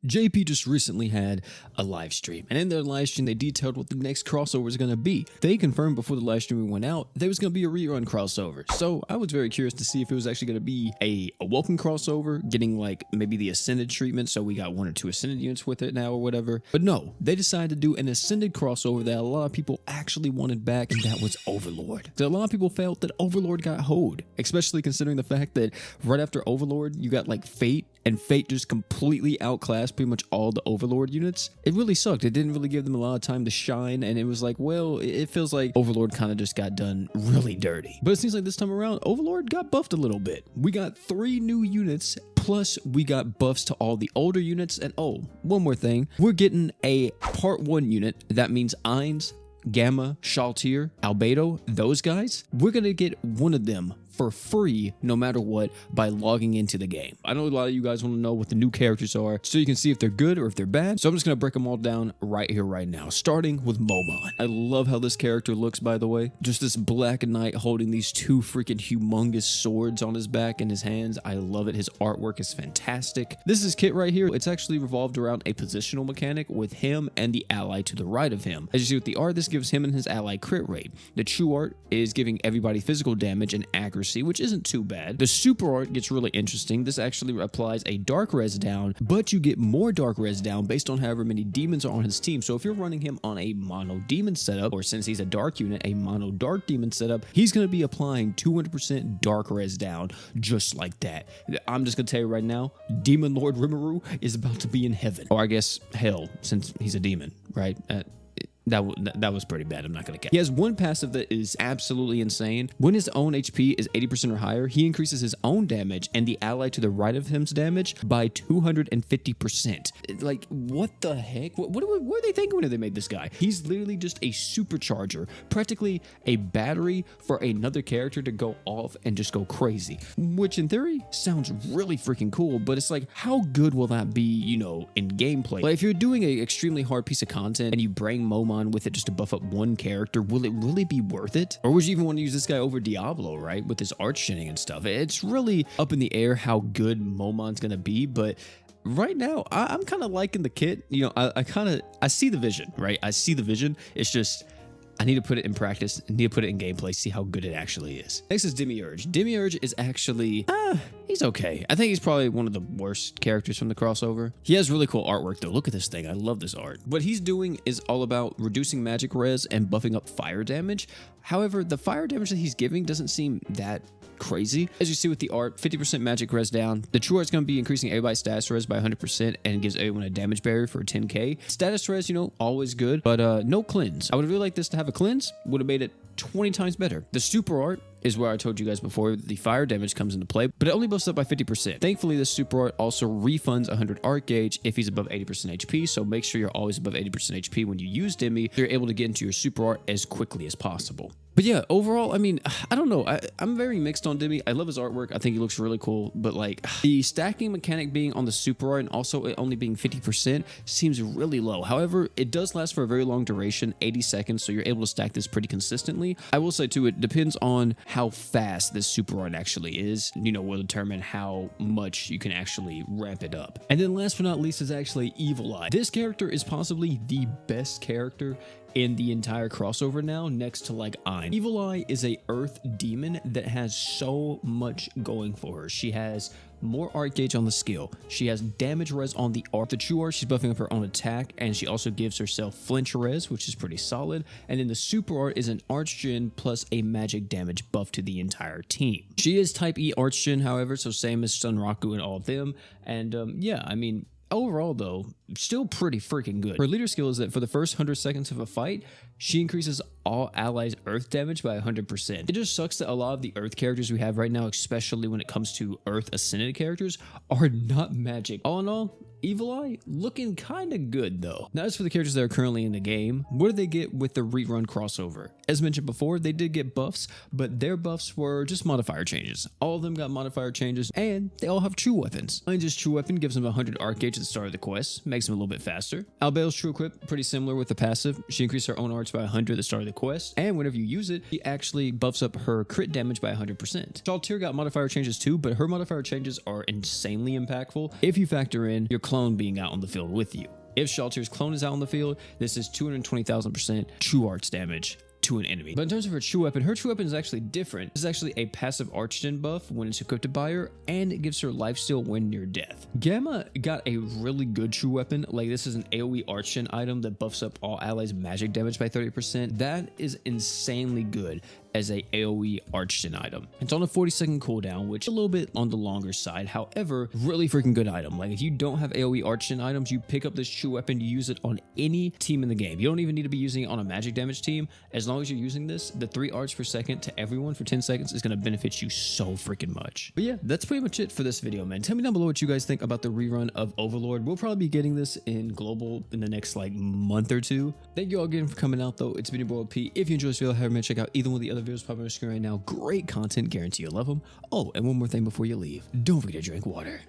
JP just recently had a live stream, and in their live stream they detailed what the next crossover is going to be. They confirmed before the live stream went out there was going to be a rerun crossover, so I was very curious to see if it was actually going to be a welcome crossover, getting like maybe the Ascended treatment, so we got 1 or 2 Ascended units with it now or whatever. But no, they decided to do an Ascended crossover that a lot of people actually wanted back, and that was Overlord. So a lot of people felt that Overlord got hoed, especially considering the fact that right after Overlord you got like Fate, and Fate just completely outclassed pretty much all the Overlord units. It really sucked. It didn't really give them a lot of time to shine, and it was like, well, it feels like Overlord kind of just got done really dirty. But it seems like this time around, Overlord got buffed a little bit. We got 3 new units, plus we got buffs to all the older units, and oh, one more thing. We're getting a Part 1 unit. That means Ainz, Gamma, Shaltir, Albedo, those guys. We're gonna get one of them for free no matter what by logging into the game. I know a lot of you guys want to know what the new characters are so you can see if they're good or if they're bad, so I'm just going to break them all down right here right now, starting with Momon. I love how this character looks, by the way. Just this black knight holding these 2 freaking humongous swords on his back and his hands. I love it. His artwork is fantastic. This is his kit right here. It's actually revolved around a positional mechanic with him and the ally to the right of him. As you see with the art, this gives him and his ally crit rate. The true art is giving everybody physical damage and accuracy, which isn't too bad. The super art gets really interesting. This actually applies a dark res down, but you get more dark res down based on however many demons are on his team. So if you're running him on a mono demon setup, or since he's a dark unit, a mono dark demon setup, he's going to be applying 200% dark res down just like that. I'm just going to tell you right now, Demon Lord Rimuru is about to be in heaven, or I guess hell, since he's a demon, right? That was pretty bad. I'm not going to cap. He has one passive that is absolutely insane. When his own HP is 80% or higher, he increases his own damage and the ally to the right of him's damage by 250%. Like, what the heck? What were they thinking when they made this guy? He's literally just a supercharger, practically a battery for another character to go off and just go crazy, which in theory sounds really freaking cool, but it's like, how good will that be, you know, in gameplay? Like, if you're doing an extremely hard piece of content and you bring Momon with it just to buff up one character, will it really be worth it? Or would you even want to use this guy over Diablo, right? With his art shinning and stuff. It's really up in the air how good Momon's gonna be, but right now I'm kind of liking the kit. You know, I see the vision, right? I see the vision. It's just I need to put it in practice. I need to put it in gameplay, see how good it actually is. Next is Demiurge. Demiurge is actually, he's okay. I think he's probably one of the worst characters from the crossover. He has really cool artwork though. Look at this thing. I love this art. What he's doing is all about reducing magic res and buffing up fire damage. However, the fire damage that he's giving doesn't seem that crazy. As you see with the art, 50% magic res down. The true art's going to be increasing everybody's status res by 100% and gives everyone a damage barrier for 10k. Status res, you know, always good, but no cleanse. I would really like this to have a cleanse. Would have made it 20 times better. The super art is where I told you guys before the fire damage comes into play, but it only buffs up by 50%. Thankfully, the super art also refunds 100 art gauge if he's above 80% HP, so make sure you're always above 80% HP when you use Demi, so you're able to get into your super art as quickly as possible. But yeah, overall, I mean, I don't know. I'm very mixed on Demi. I love his artwork. I think he looks really cool, but like the stacking mechanic being on the super art and also it only being 50% seems really low. However, it does last for a very long duration, 80 seconds, so you're able to stack this pretty consistently. I will say too, it depends on how fast this super art actually is, you know, will determine how much you can actually ramp it up. And then last but not least is actually Evil Eye. This character is possibly the best character in the entire crossover now, next to like Ainz. Evil Eye is a earth demon that has so much going for her. She has more art gauge on the skill. She has damage res on the art. The true art, she's buffing up her own attack, and she also gives herself flinch res, which is pretty solid. And then the super art is an arch gen plus a magic damage buff to the entire team. She is type E arch gen, however, so same as Sunraku and all of them. And yeah, I mean, overall though, still pretty freaking good. Her leader skill is that for the first 100 seconds of a fight, she increases all allies' earth damage by 100%. It just sucks that a lot of the earth characters we have right now, especially when it comes to earth ascended characters, are not magic. All in all, Evil Eye looking kind of good though. Now as for the characters that are currently in the game, what did they get with the rerun crossover? As mentioned before, they did get buffs, but their buffs were just modifier changes. All of them got modifier changes, and they all have true weapons. Ainz's true weapon gives them 100 arc gauge at the start of the quest, makes them a little bit faster. Albedo's true equip, pretty similar with the passive. She increased her own arts by 100 at the start of the quest, and whenever you use it, she actually buffs up her crit damage by 100%. Shaltir got modifier changes too, but her modifier changes are insanely impactful if you factor in your clone being out on the field with you. If Shelter's clone is out on the field, this is 220,000% true arts damage to an enemy. But in terms of her true weapon is actually different. This is actually a passive archgen buff when it's equipped by her, and it gives her lifesteal when near death. Gamma got a really good true weapon. Like, this is an AoE archgen item that buffs up all allies magic damage by 30%. That is insanely good as a AoE archgen item. It's on a 40-second cooldown, which is a little bit on the longer side. However, really freaking good item. Like, if you don't have AoE archgen items, you pick up this true weapon, you use it on any team in the game. You don't even need to be using it on a magic damage team. As long as you're using this, the 3 arts per second to everyone for 10 seconds is going to benefit you so freaking much. But yeah, that's pretty much it for this video, man. Tell me down below what you guys think about the rerun of Overlord. We'll probably be getting this in global in the next like month or two. Thank you all again for coming out, though. It's been your boy P. If you enjoyed this video, have a check out either one of the other videos popping on the screen right now. Great content, guarantee you'll love them. Oh, and one more thing before you leave, don't forget to drink water.